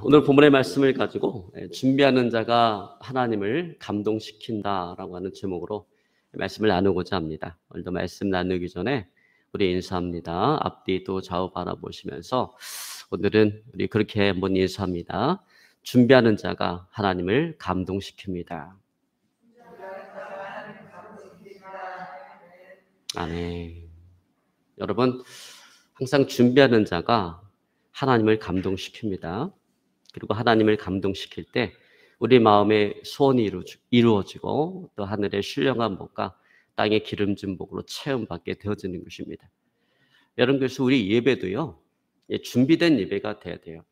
오늘 본문의 말씀을 가지고 준비하는 자가 하나님을 감동시킨다라고 하는 제목으로 말씀을 나누고자 합니다. 오늘도 말씀 나누기 전에 우리 인사합니다. 앞뒤 또 좌우 바라보시면서 오늘은 우리 그렇게 한번 인사합니다. 준비하는 자가 하나님을 감동시킵니다. 아멘. 여러분, 항상 준비하는 자가 하나님을 감동시킵니다. 그리고 하나님을 감동시킬 때 우리 마음의 소원이 이루어지고 또 하늘의 신령한 복과 땅의 기름진 복으로 체험받게 되어지는 것입니다. 여러분, 그래서 우리 예배도요, 준비된 예배가 돼야 돼요.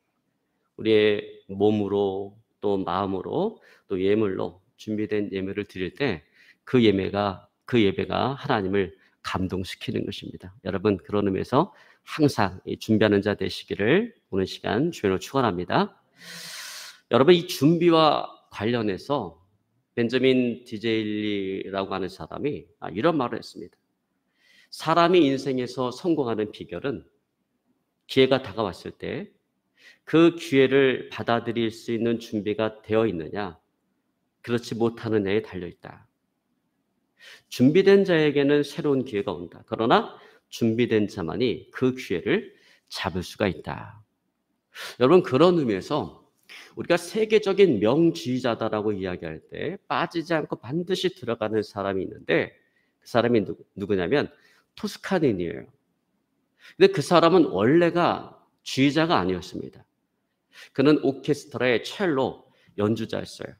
우리의 몸으로 또 마음으로 또 예물로 준비된 예배를 드릴 때 그 예배가 하나님을 감동시키는 것입니다. 여러분, 그런 의미에서 항상 준비하는 자 되시기를 오늘 시간 주님으로 축원합니다. 여러분, 이 준비와 관련해서 벤저민 디제일리라고 하는 사람이 이런 말을 했습니다. 사람이 인생에서 성공하는 비결은 기회가 다가왔을 때 그 기회를 받아들일 수 있는 준비가 되어 있느냐, 그렇지 못하느냐에 달려있다. 준비된 자에게는 새로운 기회가 온다. 그러나 준비된 자만이 그 기회를 잡을 수가 있다. 여러분, 그런 의미에서 우리가 세계적인 명주의자다라고 이야기할 때 빠지지 않고 반드시 들어가는 사람이 있는데 그 사람이 누구냐면 토스카니니예요. 근데 그 사람은 원래가 주의자가 아니었습니다. 그는 오케스트라의 첼로 연주자였어요.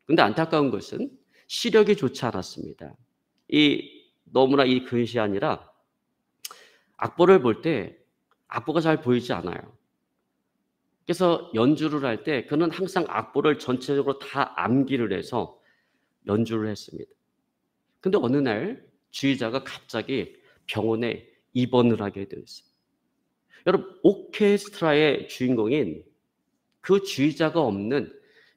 근데 안타까운 것은 시력이 좋지 않았습니다. 너무나 이 근시 아니라 악보를 볼 때 악보가 잘 보이지 않아요. 그래서 연주를 할 때 그는 항상 악보를 전체적으로 다 암기를 해서 연주를 했습니다. 근데 어느 날 주의자가 갑자기 병원에 입원을 하게 되었어요. 여러분, 오케스트라의 주인공인 그 주의자가 없는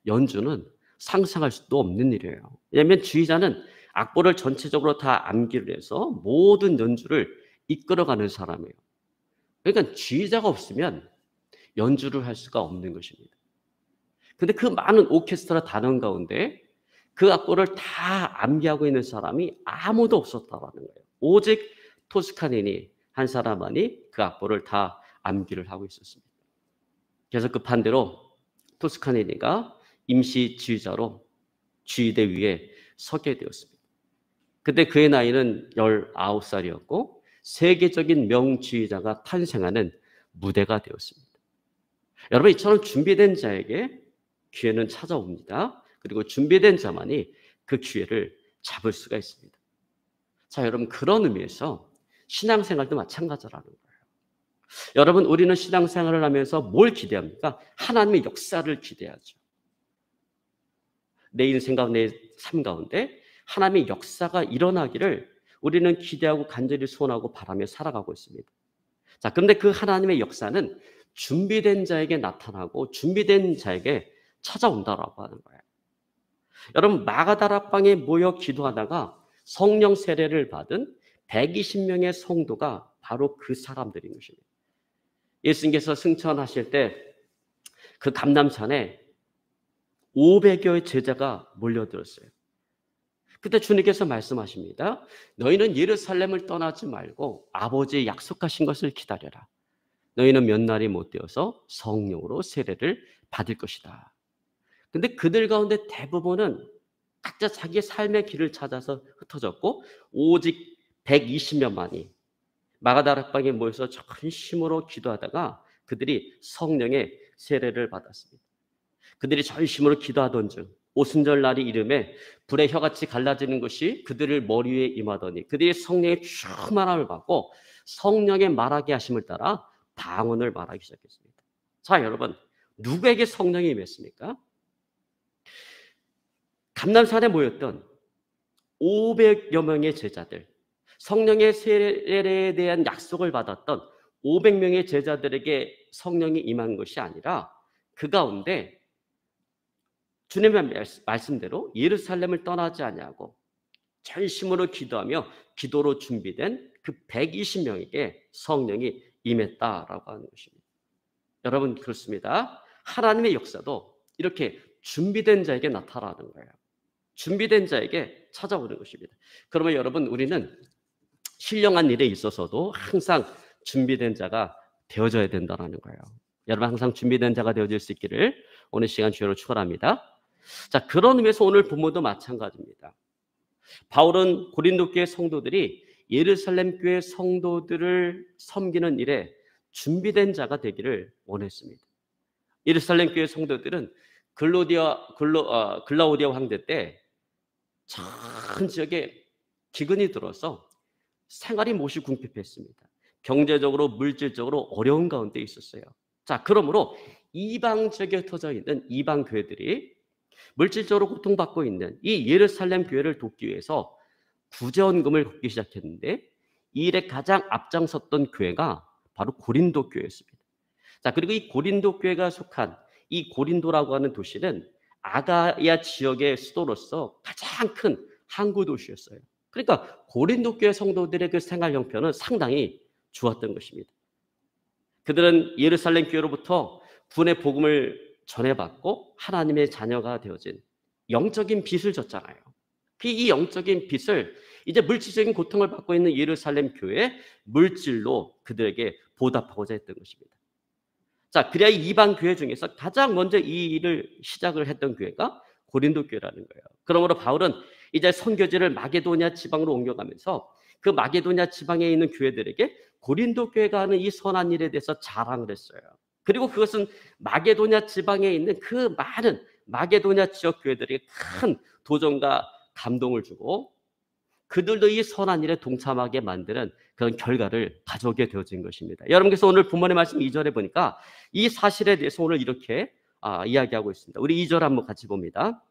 연주는 상상할 수도 없는 일이에요. 왜냐하면 주의자는 악보를 전체적으로 다 암기를 해서 모든 연주를 이끌어가는 사람이에요. 그러니까 주의자가 없으면 연주를 할 수가 없는 것입니다. 근데 그 많은 오케스트라 단원 가운데 그 악보를 다 암기하고 있는 사람이 아무도 없었다는 거예요. 오직 토스카니니 한 사람만이 그 악보를 다 암기를 하고 있었습니다. 그래서 급한 대로 토스카니니가 임시 지휘자로 지휘대 위에 서게 되었습니다. 그때 그의 나이는 19살이었고 세계적인 명지휘자가 탄생하는 무대가 되었습니다. 여러분, 이처럼 준비된 자에게 기회는 찾아옵니다. 그리고 준비된 자만이 그 기회를 잡을 수가 있습니다. 자, 여러분, 그런 의미에서 신앙생활도 마찬가지라는 거예요. 여러분, 우리는 신앙생활을 하면서 뭘 기대합니까? 하나님의 역사를 기대하죠. 내 인생과 내 삶 가운데 하나님의 역사가 일어나기를 우리는 기대하고 간절히 소원하고 바라며 살아가고 있습니다. 자, 그런데 그 하나님의 역사는 준비된 자에게 나타나고 준비된 자에게 찾아온다라고 하는 거예요. 여러분, 마가다락방에 모여 기도하다가 성령 세례를 받은 120명의 성도가 바로 그 사람들인 것입니다. 예수님께서 승천하실 때 그 감람산에 500여의 제자가 몰려들었어요. 그때 주님께서 말씀하십니다. 너희는 예루살렘을 떠나지 말고 아버지의 약속하신 것을 기다려라. 너희는 몇 날이 못 되어서 성령으로 세례를 받을 것이다. 근데 그들 가운데 대부분은 각자 자기의 삶의 길을 찾아서 흩어졌고 오직 120명만이 마가다락방에 모여서 전심으로 기도하다가 그들이 성령의 세례를 받았습니다. 그들이 전심으로 기도하던 중 오순절 날이 이름에 불의 혀같이 갈라지는 것이 그들을 머리 위에 임하더니 그들이 성령의 충만함을 받고 성령의 말하게 하심을 따라 방언을 말하기 시작했습니다. 자, 여러분, 누구에게 성령이 임했습니까? 감람산에 모였던 500여 명의 제자들, 성령의 세례에 대한 약속을 받았던 500명의 제자들에게 성령이 임한 것이 아니라 그 가운데 주님의 말씀대로 예루살렘을 떠나지 아니하고 전심으로 기도하며 기도로 준비된 그 120명에게 성령이 임했다라고 하는 것입니다. 여러분 그렇습니다. 하나님의 역사도 이렇게 준비된 자에게 나타나는 거예요. 준비된 자에게 찾아오는 것입니다. 그러면 여러분 우리는 신령한 일에 있어서도 항상 준비된 자가 되어져야 된다는 거예요. 여러분 항상 준비된 자가 되어질 수 있기를 오늘 시간 주여로 축원합니다. 자, 그런 의미에서 오늘 본문도 마찬가지입니다. 바울은 고린도 교회 성도들이 예루살렘 교회 성도들을 섬기는 일에 준비된 자가 되기를 원했습니다. 예루살렘 교회 성도들은 글라우디아 황제 때 전 지역에 기근이 들어서 생활이 몹시 궁핍했습니다. 경제적으로 물질적으로 어려운 가운데 있었어요. 자, 그러므로 이방 지역에 흩어져 있는 이방 교회들이 물질적으로 고통받고 있는 이 예루살렘 교회를 돕기 위해서 구제원금을 걷기 시작했는데 이 일에 가장 앞장섰던 교회가 바로 고린도 교회였습니다. 자, 그리고 이 고린도 교회가 속한 이 고린도라고 하는 도시는 아가야 지역의 수도로서 가장 큰 항구 도시였어요. 그러니까 고린도 교회 성도들의 그 생활 형편은 상당히 좋았던 것입니다. 그들은 예루살렘 교회로부터 구원의 복음을 전해받고 하나님의 자녀가 되어진 영적인 빚을 졌잖아요. 이 영적인 빚을 이제 물질적인 고통을 받고 있는 예루살렘 교회의 물질로 그들에게 보답하고자 했던 것입니다. 자, 그래야 이방 교회 중에서 가장 먼저 이 일을 시작을 했던 교회가 고린도 교회라는 거예요. 그러므로 바울은 이제 선교지를 마게도냐 지방으로 옮겨가면서 그 마게도냐 지방에 있는 교회들에게 고린도 교회가 하는 이 선한 일에 대해서 자랑을 했어요. 그리고 그것은 마게도냐 지방에 있는 그 많은 마게도냐 지역 교회들에게 큰 도전과 감동을 주고 그들도 이 선한 일에 동참하게 만드는 그런 결과를 가져오게 되어진 것입니다. 여러분께서 오늘 본문의 말씀 2절에 보니까 이 사실에 대해서 오늘 이렇게 이야기하고 있습니다. 우리 2절 한번 같이 봅니다.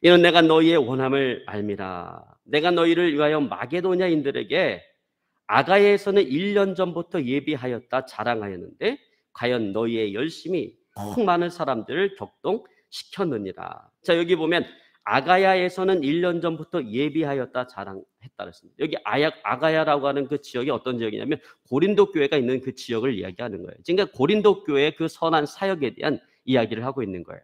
이는 내가 너희의 원함을 알미라. 내가 너희를 위하여 마게도냐인들에게 아가야에서는 1년 전부터 예비하였다 자랑하였는데 과연 너희의 열심이 꼭 많은 사람들을 격동시켰느니라. 자, 여기 보면 아가야에서는 1년 전부터 예비하였다 자랑했다 그랬습니다. 여기 아가야라고 하는 그 지역이 어떤 지역이냐면 고린도 교회가 있는 그 지역을 이야기하는 거예요. 그러니까 고린도 교회의 그 선한 사역에 대한 이야기를 하고 있는 거예요.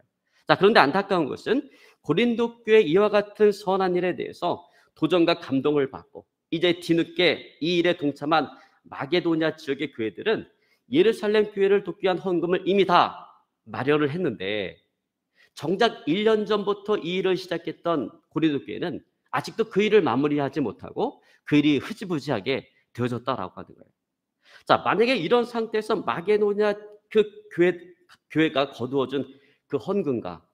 자, 그런데 안타까운 것은 고린도 교회 이와 같은 선한 일에 대해서 도전과 감동을 받고 이제 뒤늦게 이 일에 동참한 마게도냐 지역의 교회들은 예루살렘 교회를 돕기 위한 헌금을 이미 다 마련을 했는데 정작 1년 전부터 이 일을 시작했던 고린도 교회는 아직도 그 일을 마무리하지 못하고 그 일이 흐지부지하게 되어졌다라고 하는 거예요. 자, 만약에 이런 상태에서 마게도냐 그 교회가 거두어준 그 헌금과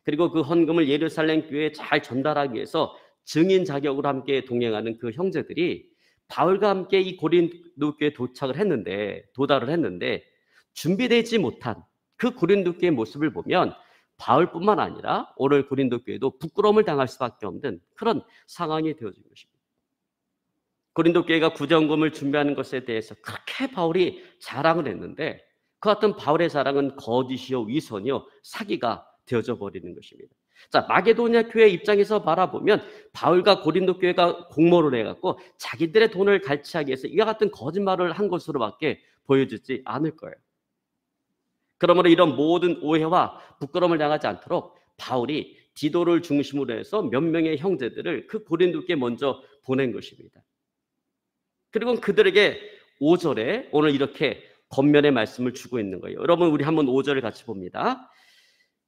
그리고 그 헌금을 예루살렘 교회에 잘 전달하기 위해서 증인 자격으로 함께 동행하는 그 형제들이 바울과 함께 이 고린도 교회에 도달을 했는데 준비되지 못한 그 고린도 교회의 모습을 보면 바울뿐만 아니라 오늘 고린도 교회도 부끄러움을 당할 수밖에 없는 그런 상황이 되어진 것입니다. 고린도 교회가 구제헌금을 준비하는 것에 대해서 그렇게 바울이 자랑을 했는데 그 같은 바울의 자랑은 거짓이요 위선이요 사기가 되어져 버리는 것입니다. 자, 마게도냐 교회 입장에서 바라보면 바울과 고린도 교회가 공모를 해갖고 자기들의 돈을 갈취하기 위해서 이와 같은 거짓말을 한 것으로밖에 보여지지 않을 거예요. 그러므로 이런 모든 오해와 부끄러움을 당하지 않도록 바울이 디도를 중심으로 해서 몇 명의 형제들을 그 고린도께 먼저 보낸 것입니다. 그리고 그들에게 5절에 오늘 이렇게 겉면의 말씀을 주고 있는 거예요. 여러분 우리 한번 5절을 같이 봅니다.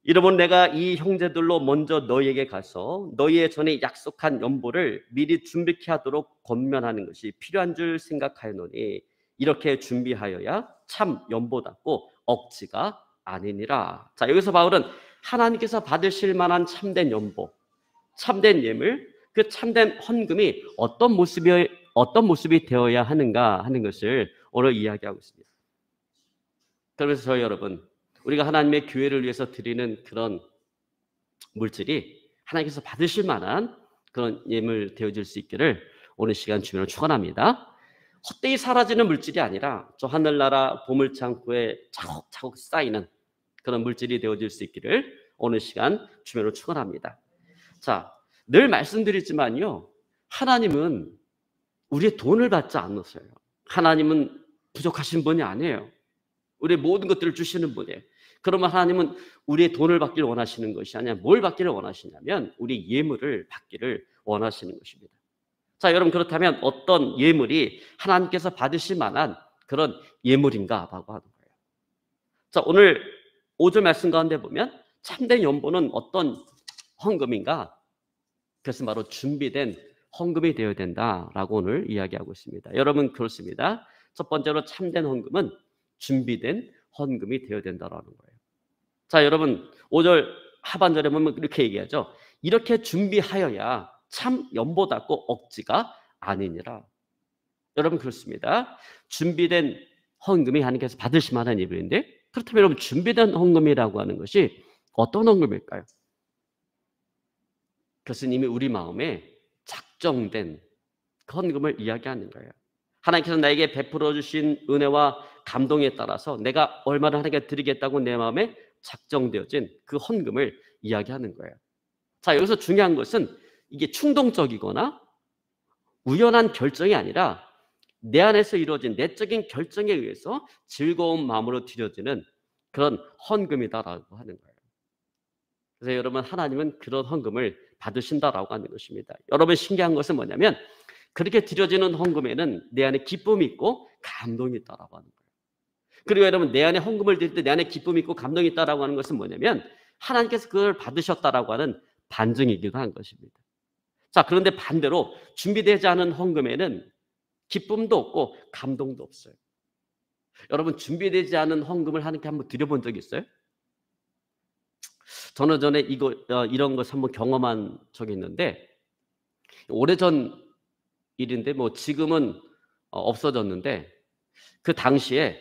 이러면 내가 이 형제들로 먼저 너희에게 가서 너희의 전에 약속한 연보를 미리 준비케 하도록 권면하는 것이 필요한 줄 생각하였노니 이렇게 준비하여야 참 연보답고 억지가 아니니라. 자, 여기서 바울은 하나님께서 받으실 만한 참된 연보, 참된 예물, 그 참된 헌금이 어떤 모습이 되어야 하는가 하는 것을 오늘 이야기하고 있습니다. 그러면서 저희 여러분, 우리가 하나님의 교회를 위해서 드리는 그런 물질이 하나님께서 받으실 만한 그런 예물 되어질 수 있기를 오늘 시간 주님으로 축원합니다. 헛되이 사라지는 물질이 아니라 저 하늘나라 보물창고에 차곡차곡 쌓이는 그런 물질이 되어질 수 있기를 오늘 시간 주님으로 축원합니다. 자, 늘 말씀드리지만요, 하나님은 우리의 돈을 받지 않으세요. 하나님은 부족하신 분이 아니에요. 우리의 모든 것들을 주시는 분이에요. 그러면 하나님은 우리의 돈을 받기를 원하시는 것이 아니라 뭘 받기를 원하시냐면 우리 예물을 받기를 원하시는 것입니다. 자, 여러분 그렇다면 어떤 예물이 하나님께서 받으실 만한 그런 예물인가라고 하는 거예요. 자, 오늘 5절 말씀 가운데 보면 참된 연보는 어떤 헌금인가? 그것은 바로 준비된 헌금이 되어야 된다라고 오늘 이야기하고 있습니다. 여러분 그렇습니다. 첫 번째로 참된 헌금은 준비된 헌금이 되어야 된다라는 거예요. 자, 여러분 5절 하반절에 보면 이렇게 얘기하죠. 이렇게 준비하여야 참 연보답고 억지가 아니니라. 여러분 그렇습니다. 준비된 헌금이 하나님께서 받으실 만한 예물인데, 그렇다면 여러분 준비된 헌금이라고 하는 것이 어떤 헌금일까요? 그것은 이미 우리 마음에 작정된 헌금을 이야기하는 거예요. 하나님께서 나에게 베풀어 주신 은혜와 감동에 따라서 내가 얼마나 하나님께 드리겠다고 내 마음에 작정되어진 그 헌금을 이야기하는 거예요. 자, 여기서 중요한 것은 이게 충동적이거나 우연한 결정이 아니라 내 안에서 이루어진 내적인 결정에 의해서 즐거운 마음으로 드려지는 그런 헌금이다라고 하는 거예요. 그래서 여러분 하나님은 그런 헌금을 받으신다라고 하는 것입니다. 여러분 신기한 것은 뭐냐면 그렇게 드려지는 헌금에는 내 안에 기쁨이 있고 감동이 있다라고 하는 거예요. 그리고 여러분 내 안에 헌금을 드릴 때 내 안에 기쁨이 있고 감동이 있다라고 하는 것은 뭐냐면 하나님께서 그걸 받으셨다라고 하는 반증이기도 한 것입니다. 자, 그런데 반대로 준비되지 않은 헌금에는 기쁨도 없고 감동도 없어요. 여러분 준비되지 않은 헌금을 하나님께 한번 드려본 적 있어요? 저는 전에 이런 것을 한번 경험한 적이 있는데, 오래전 일인데 뭐 지금은 없어졌는데, 그 당시에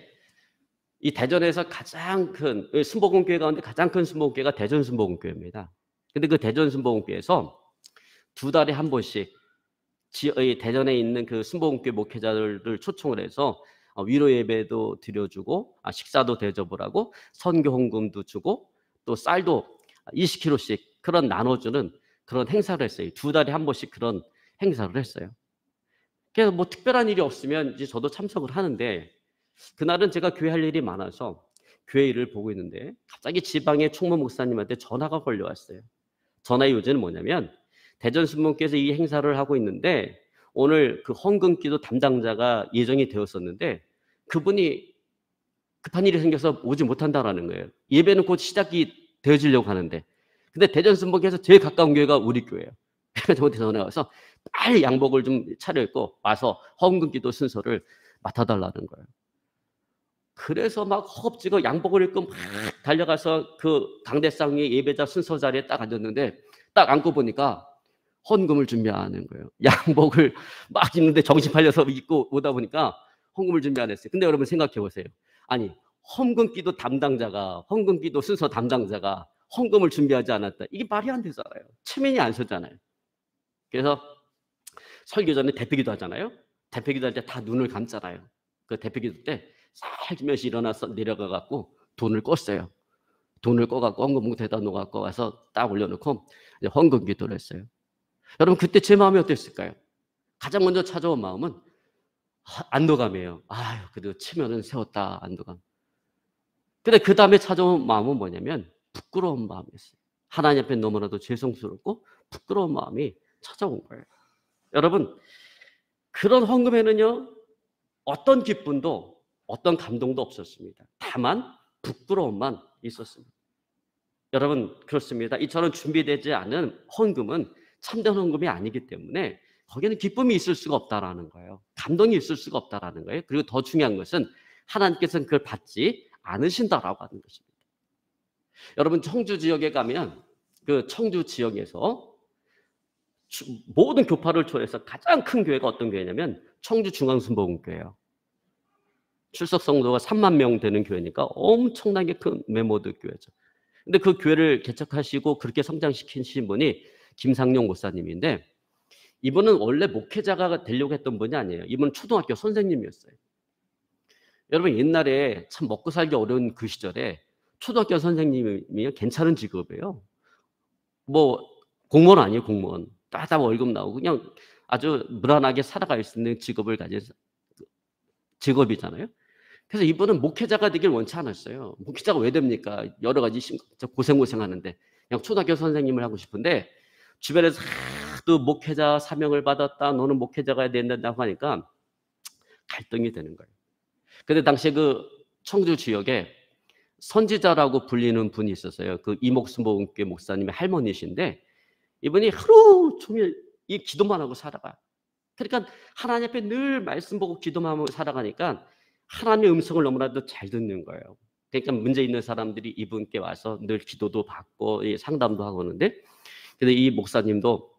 이 대전에서 가장 큰 순복음교회 가운데 가장 큰 순복음교회가 대전 순복음교회입니다. 근데 그 대전 순복음교회에서 2달에 한 번씩 대전에 있는 그 순복음교회 목회자들을 초청을 해서 위로 예배도 드려주고 식사도 대접을 하고 선교 헌금도 주고 또 쌀도 20kg씩 그런 나눠주는 그런 행사를 했어요. 2달에 한 번씩 그런 행사를 했어요. 그래서 뭐 특별한 일이 없으면 이제 저도 참석을 하는데, 그날은 제가 교회 할 일이 많아서 교회 일을 보고 있는데 갑자기 지방의 총무 목사님한테 전화가 걸려왔어요. 전화의 요지는 뭐냐면 대전 순복음교회에서 이 행사를 하고 있는데 오늘 그 헌금기도 담당자가 예정이 되었었는데 그분이 급한 일이 생겨서 오지 못한다라는 거예요. 예배는 곧 시작이 되어지려고 하는데, 근데 대전 순복음교회에서 제일 가까운 교회가 우리 교회예요. 그래서 저한테 전화가 와서 빨리 양복을 좀 차려입고 와서 헌금기도 순서를 맡아달라는 거예요. 그래서 막 허겁지겁 양복을 입고 막 달려가서 그 강대상의 예배자 순서 자리에 딱 앉았는데 딱 앉고 보니까 헌금을 준비하는 거예요. 양복을 막 입는데 정신 팔려서 입고 오다 보니까 헌금을 준비 안 했어요. 근데 여러분 생각해 보세요. 아니, 헌금기도 담당자가, 헌금기도 순서 담당자가 헌금을 준비하지 않았다. 이게 말이 안 되잖아요. 체면이 안 서잖아요. 그래서 설교 전에 대표기도 하잖아요. 대표기도 할 때 다 눈을 감잖아요. 그 대표기도 때 살면서 일어나서 내려가 갖고 돈을 껐어요. 돈을 꺼갖고 헌금 봉투에다 놓아갖고 와서 딱 올려놓고 이제 헌금 기도를 했어요. 여러분 그때 제 마음이 어땠을까요? 가장 먼저 찾아온 마음은 안도감이에요. 아유, 그래도 체면은 세웠다, 안도감. 근데 그 다음에 찾아온 마음은 뭐냐면 부끄러운 마음이었어요. 하나님 앞에 너무나도 죄송스럽고 부끄러운 마음이 찾아온 거예요. 여러분 그런 헌금에는요 어떤 기쁨도 어떤 감동도 없었습니다. 다만 부끄러움만 있었습니다. 여러분 그렇습니다. 이처럼 준비되지 않은 헌금은 참된 헌금이 아니기 때문에 거기는 기쁨이 있을 수가 없다라는 거예요. 감동이 있을 수가 없다라는 거예요. 그리고 더 중요한 것은 하나님께서는 그걸 받지 않으신다라고 하는 것입니다. 여러분 청주 지역에 가면 그 청주 지역에서 모든 교파를 초월해서 가장 큰 교회가 어떤 교회냐면 청주 중앙순복음교회예요. 출석 성도가 3만 명 되는 교회니까 엄청나게 큰 메모드 교회죠. 근데 그 교회를 개척하시고 그렇게 성장시키신 분이 김상용 목사님인데, 이분은 원래 목회자가 되려고 했던 분이 아니에요. 이분은 초등학교 선생님이었어요. 여러분 옛날에 참 먹고 살기 어려운 그 시절에 초등학교 선생님이 괜찮은 직업이에요. 뭐 공무원 아니에요, 공무원. 따다 월급 나오고 그냥 아주 무난하게 살아갈 수 있는 직업을 가진 직업이잖아요. 그래서 이분은 목회자가 되길 원치 않았어요. 목회자가 왜 됩니까? 여러 가지 고생하는데 그냥 초등학교 선생님을 하고 싶은데 주변에서 하도 목회자 사명을 받았다. 너는 목회자가 해야 된다고 하니까 갈등이 되는 거예요. 근데 당시에 그 청주 지역에 선지자라고 불리는 분이 있었어요. 그 이목수목교회 목사님의 할머니신데 이분이 하루 종일 이 기도만 하고 살아가요. 그러니까 하나님 앞에 늘 말씀 보고 기도만 하고 살아가니까 하나님의 음성을 너무나도 잘 듣는 거예요. 그러니까 문제 있는 사람들이 이분께 와서 늘 기도도 받고 상담도 하고 오는데 근데 이 목사님도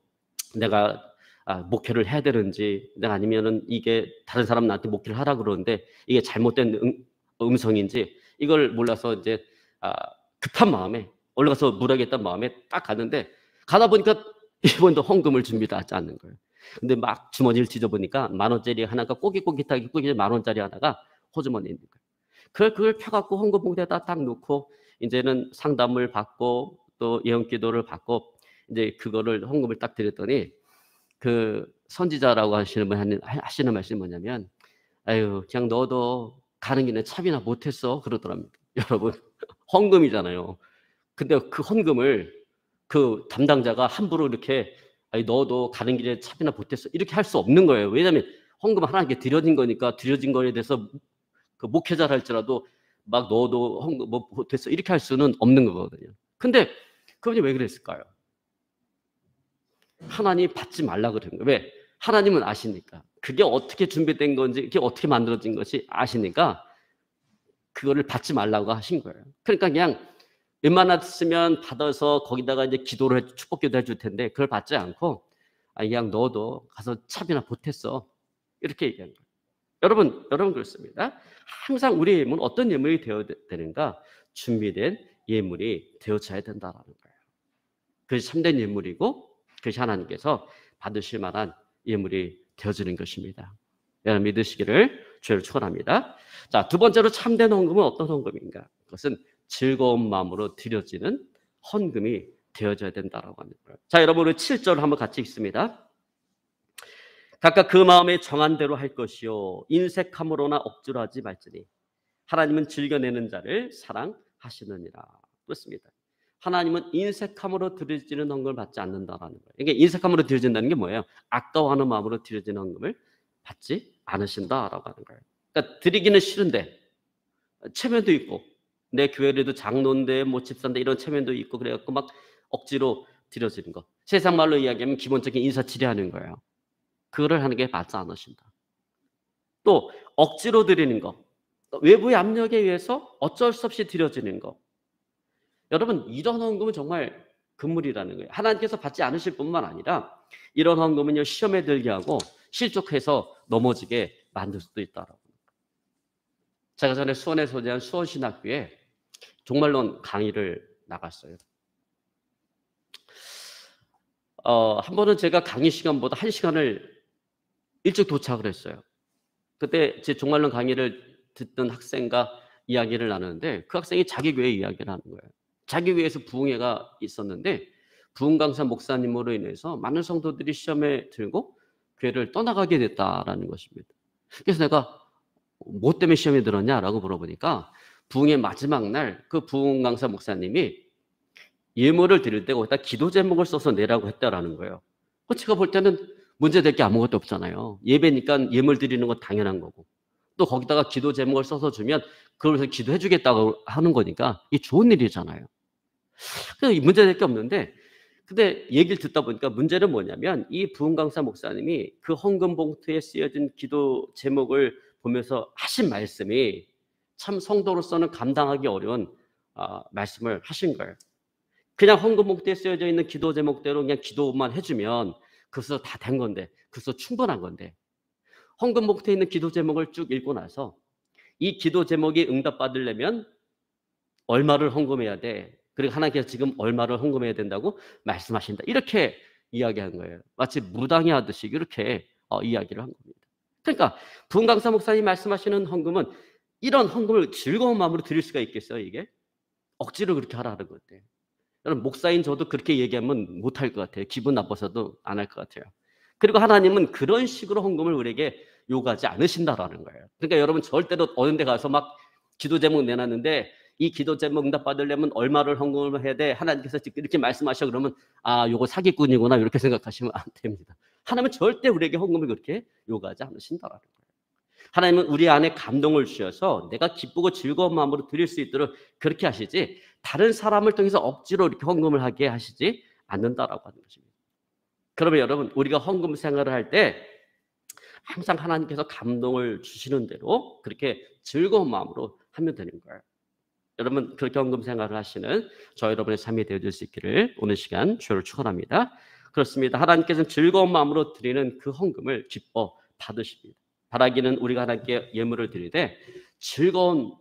내가 목회를 해야 되는지 내가 아니면은 이게 다른 사람 나한테 목회를 하라 그러는데 이게 잘못된 음성인지 이걸 몰라서 이제 급한 마음에 올라가서 물어야겠다는 마음에 딱 갔는데 가다 보니까 이분도 헌금을 준비하지 않는 거예요. 근데 막 주머니를 뒤져보니까 10,000원짜리 하나가 꼬깃꼬깃하게 꼬깃 10,000원짜리 하나가 호주머니에 있는 거예요. 그걸 펴갖고 헌금 봉투에다 딱 넣고 이제는 상담을 받고 또 예언기도를 받고 이제 그거를 헌금을 딱 드렸더니 그 선지자라고 하시는 분 하시는 말씀이 뭐냐면 아유 그냥 너도 가는 길에 참이나 못했어 그러더랍니다. 여러분 헌금이잖아요. 근데 그 헌금을 그 담당자가 함부로 이렇게 아니 너도 가는 길에 참이나 못했어 이렇게 할 수 없는 거예요. 왜냐하면 헌금 하나님께 드려진 거니까 드려진 거에 대해서 그 목회자를 할지라도 막 너도 헌금 뭐 못했어 이렇게 할 수는 없는 거거든요. 근데 그분이 왜 그랬을까요? 하나님 받지 말라 그런 거예요. 왜? 하나님은 아시니까. 그게 어떻게 준비된 건지, 그게 어떻게 만들어진 것이 아시니까 그거를 받지 말라고 하신 거예요. 그러니까 그냥 웬만했으면 받아서 거기다가 이제 기도를 축복기도 해줄 텐데 그걸 받지 않고 그냥 너도 가서 참이나 보탰어. 이렇게 얘기한 거예요. 여러분 그렇습니다. 항상 우리의 예물은 어떤 예물이 되어야 되는가? 준비된 예물이 되어져야 된다라는 거예요. 그것이 참된 예물이고 그것이 하나님께서 받으실 만한 예물이 되어지는 것입니다. 여러분 믿으시기를 주를 축원합니다. 자, 두 번째로 참된 헌금은 어떤 헌금인가? 그것은 즐거운 마음으로 드려지는 헌금이 되어져야 된다라고 하는 거예요. 자, 여러분 우리 7절 한번 같이 읽습니다. 각각 그 마음에 정한 대로 할 것이요 인색함으로나 억지로 하지 말지니 하나님은 즐겨내는 자를 사랑하시느니라. 그렇습니다. 하나님은 인색함으로 드려지는 헌금을 받지 않는다라는 거예요. 이게 인색함으로 드려진다는 게 뭐예요? 아까워하는 마음으로 드려지는 헌금을 받지 않으신다라고 하는 거예요. 그러니까 드리기는 싫은데 체면도 있고 내 교회에도 장로인데 뭐 집사인데 이런 체면도 있고 그래갖고 막 억지로 드려지는 거. 세상 말로 이야기하면 기본적인 인사치레하는 거예요. 그거를 하는 게 맞지 않으신다. 또 억지로 드리는 거. 외부의 압력에 의해서 어쩔 수 없이 드려지는 거. 여러분 이런 헌금은 정말 금물이라는 거예요. 하나님께서 받지 않으실 뿐만 아니라 이런 헌금은요 시험에 들게 하고 실족해서 넘어지게 만들 수도 있다라고. 제가 전에 수원에 소재한 수원신학교에 종말론 강의를 나갔어요. 한 번은 제가 강의 시간보다 1시간을 일찍 도착을 했어요. 그때 제 종말론 강의를 듣던 학생과 이야기를 나누는데 그 학생이 자기 교회 이야기를 하는 거예요. 자기 교회에서 부흥회가 있었는데 부흥 강사 목사님으로 인해서 많은 성도들이 시험에 들고 교회를 떠나가게 됐다라는 것입니다. 그래서 내가 뭐 때문에 시험에 들었냐라고 물어보니까 부흥의 마지막 날 그 부흥 강사 목사님이 예물을 드릴 때 거기다 기도 제목을 써서 내라고 했다라는 거예요. 제가 볼 때는 문제될 게 아무것도 없잖아요. 예배니까 예물 드리는 건 당연한 거고 또 거기다가 기도 제목을 써서 주면 그걸 위해서 기도해 주겠다고 하는 거니까 이게 좋은 일이잖아요. 그래서 문제될 게 없는데 근데 얘기를 듣다 보니까 문제는 뭐냐면 이 부흥 강사 목사님이 그 헌금 봉투에 쓰여진 기도 제목을 보면서 하신 말씀이 참 성도로서는 감당하기 어려운 말씀을 하신 거예요. 그냥 헌금 봉투에 쓰여져 있는 기도 제목대로 그냥 기도만 해주면 그것으로 다 된 건데 그것으로 충분한 건데 헌금 봉투에 있는 기도 제목을 쭉 읽고 나서 이 기도 제목이 응답받으려면 얼마를 헌금해야 돼. 그리고 하나님께서 지금 얼마를 헌금해야 된다고 말씀하신다. 이렇게 이야기한 거예요. 마치 무당이 하듯이 이렇게 이야기를 한 겁니다. 그러니까 부흥 강사 목사님 말씀하시는 헌금은 이런 헌금을 즐거운 마음으로 드릴 수가 있겠어요, 이게? 억지로 그렇게 하라는 건데. 여러분 목사인 저도 그렇게 얘기하면 못할 것 같아요. 기분 나빠서도 안 할 것 같아요. 그리고 하나님은 그런 식으로 헌금을 우리에게 요구하지 않으신다라는 거예요. 그러니까 여러분 절대로 어느 데 가서 막 기도 제목 내놨는데 이 기도 제목 응답 받으려면 얼마를 헌금을 해야 돼? 하나님께서 이렇게 말씀하셔. 그러면 아, 요거 사기꾼이구나 이렇게 생각하시면 안 됩니다. 하나님은 절대 우리에게 헌금을 그렇게 요구하지 않으신다라는 거예요. 하나님은 우리 안에 감동을 주셔서 내가 기쁘고 즐거운 마음으로 드릴 수 있도록 그렇게 하시지, 다른 사람을 통해서 억지로 이렇게 헌금을 하게 하시지 않는다라고 하는 것입니다. 그러면 여러분, 우리가 헌금 생활을 할 때 항상 하나님께서 감동을 주시는 대로 그렇게 즐거운 마음으로 하면 되는 거예요. 여러분, 그렇게 헌금 생활을 하시는 저 여러분의 삶이 되어줄 수 있기를 오늘 시간 주를 축원합니다. 그렇습니다. 하나님께서는 즐거운 마음으로 드리는 그 헌금을 기뻐 받으십니다. 바라기는 우리가 하나님께 예물을 드리되 즐거운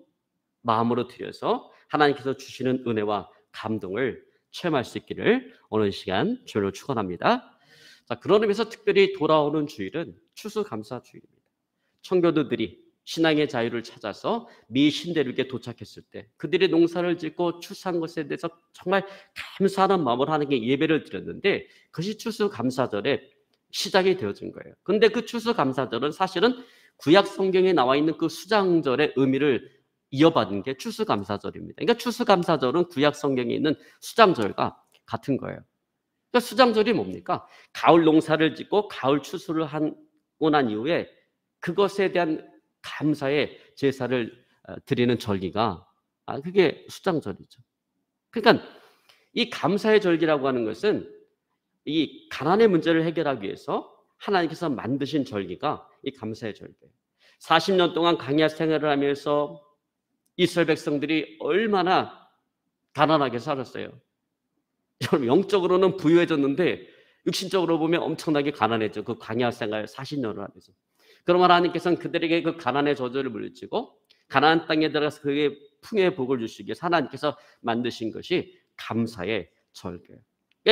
마음으로 드려서 하나님께서 주시는 은혜와 감동을 체험할 수 있기를 오늘 시간 주를 축원합니다. 자, 그런 의미에서 특별히 돌아오는 주일은 추수감사주일입니다. 청교도들이 신앙의 자유를 찾아서 미 신대륙에 도착했을 때 그들이 농사를 짓고 추수한 것에 대해서 정말 감사하는 마음으로 하나님께 예배를 드렸는데 그것이 추수감사절의 시작이 되어진 거예요. 근데 그 추수감사절은 사실은 구약 성경에 나와 있는 그 수장절의 의미를 이어받은 게 추수감사절입니다. 그러니까 추수감사절은 구약 성경에 있는 수장절과 같은 거예요. 그러니까 수장절이 뭡니까? 가을 농사를 짓고 가을 추수를 하고 난 이후에 그것에 대한 감사의 제사를 드리는 절기가 그게 수장절이죠. 그러니까 이 감사의 절기라고 하는 것은 이 가난의 문제를 해결하기 위해서 하나님께서 만드신 절기가 이 감사의 절기예요. 40년 동안 광야 생활을 하면서 이스라엘 백성들이 얼마나 가난하게 살았어요. 여러분, 영적으로는 부유해졌는데 육신적으로 보면 엄청나게 가난해져. 그 광야 생활 40년을 하면서. 그러면 하나님께서는 그들에게 그 가난의 저주를 물리치고 가나안 땅에 들어가서 그에게 풍요의 복을 주시기 위해서 하나님께서 만드신 것이 감사의 절기예요.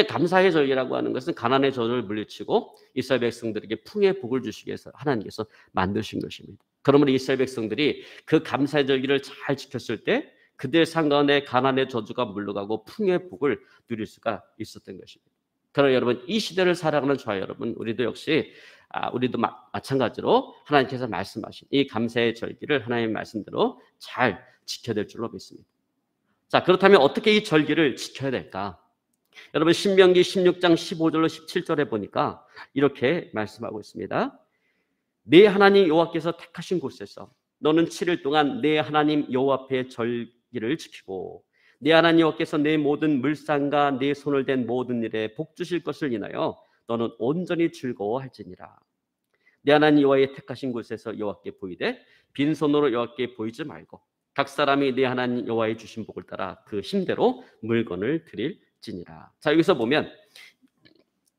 감사의 절기라고 하는 것은 가난의 저주를 물리치고 이스라엘 백성들에게 풍요의 복을 주시기 위해서 하나님께서 만드신 것입니다. 그러므로 이스라엘 백성들이 그 감사의 절기를 잘 지켰을 때 그들 상가에 가난의 저주가 물러가고 풍요의 복을 누릴 수가 있었던 것입니다. 그러나 여러분, 이 시대를 살아가는 저와 여러분, 우리도 역시 우리도 마찬가지로 하나님께서 말씀하신 이 감사의 절기를 하나님의 말씀대로 잘 지켜야 될 줄로 믿습니다. 자, 그렇다면 어떻게 이 절기를 지켜야 될까? 여러분, 신명기 16장 15절로 17절에 보니까 이렇게 말씀하고 있습니다. 네 하나님 여호와께서 택하신 곳에서 너는 7일 동안 네 하나님 여호와 앞에 절기를 지키고 네 하나님 여호와께서 내 모든 물상과 네 손을 댄 모든 일에 복 주실 것을 인하여 너는 온전히 즐거워할지니라. 네 하나님 여호와의 택하신 곳에서 여호와께 보이되 빈손으로 여호와께 보이지 말고 각 사람이 네 하나님 여호와의 주신 복을 따라 그 힘대로 물건을 드릴지니라. 자, 여기서 보면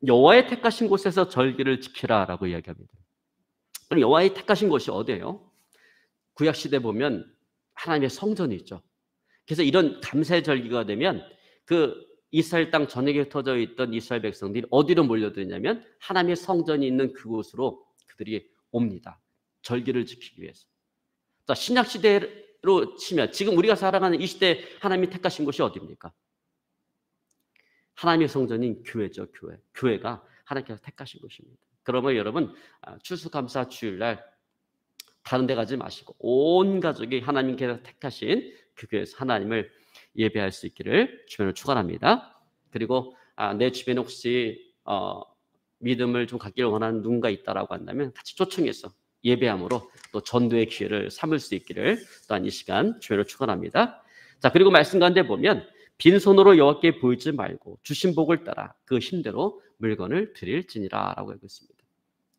여호와의 택하신 곳에서 절기를 지키라라고 이야기합니다. 그럼 여호와의 택하신 곳이 어디예요? 구약 시대 보면 하나님의 성전이 있죠. 그래서 이런 감사의 절기가 되면 그 이스라엘 땅 전역에 흩어져 있던 이스라엘 백성들이 어디로 몰려드냐면 하나님의 성전이 있는 그곳으로 그들이 옵니다. 절기를 지키기 위해서. 자, 신약 시대로 치면 지금 우리가 살아가는 이 시대 하나님이 택하신 곳이 어디입니까? 하나님의 성전인 교회죠. 교회가 하나님께서 택하신 곳입니다. 그러면 여러분, 추수감사 주일날 다른 데 가지 마시고 온 가족이 하나님께서 택하신 그 교회에서 하나님을 예배할 수 있기를 주변을 축원합니다. 그리고 내 주변에 혹시 믿음을 좀 갖기를 원하는 누군가 있다라고 한다면 같이 초청해서 예배함으로 또 전도의 기회를 삼을 수 있기를 또한 이 시간 주변을 축원합니다. 자, 그리고 말씀 가운데 보면 빈손으로 여호와께 보이지 말고 주신 복을 따라 그 힘대로 물건을 드릴지니라 라고 하고 있습니다.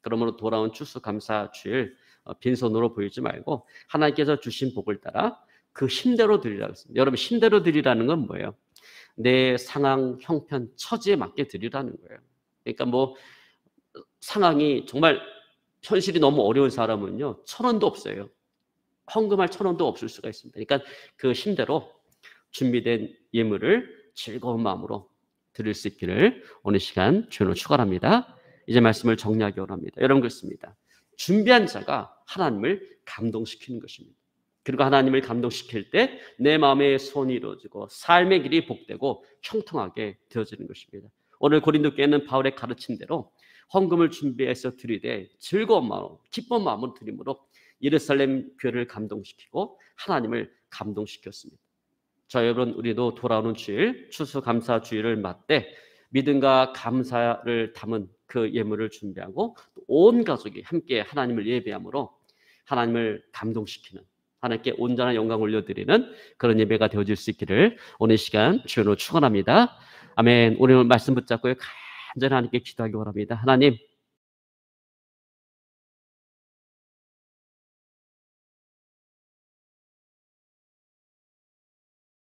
그러므로 돌아온 추수감사 주일 빈손으로 보이지 말고 하나님께서 주신 복을 따라 그 힘대로 드리라고 했습니다. 여러분, 힘대로 드리라는 건 뭐예요? 내 상황, 형편, 처지에 맞게 드리라는 거예요. 그러니까 뭐 상황이 정말 현실이 너무 어려운 사람은요 1,000원도 없어요. 헌금할 1,000원도 없을 수가 있습니다. 그러니까 그 힘대로 준비된 예물을 즐거운 마음으로 드릴 수 있기를 오늘 시간 주님으로 축원합니다. 이제 말씀을 정리하기 원합니다. 여러분, 그렇습니다. 준비한 자가 하나님을 감동시키는 것입니다. 그리고 하나님을 감동시킬 때 내 마음의 소원이 이루어지고 삶의 길이 복되고 형통하게 되어지는 것입니다. 오늘 고린도 교회는 바울의 가르친 대로 헌금을 준비해서 드리되 즐거운 마음, 기쁜 마음으로 드림으로 예루살렘 교회를 감동시키고 하나님을 감동시켰습니다. 여러분, 우리도 돌아오는 주일, 추수감사주일을 맞되 믿음과 감사를 담은 그 예물을 준비하고 온 가족이 함께 하나님을 예배함으로 하나님을 감동시키는, 하나님께 온전한 영광 올려드리는 그런 예배가 되어질 수 있기를 오늘 시간 주로 축원합니다. 아멘. 오늘 말씀 붙잡고 간절히 하나님께 기도하기 원합니다. 하나님,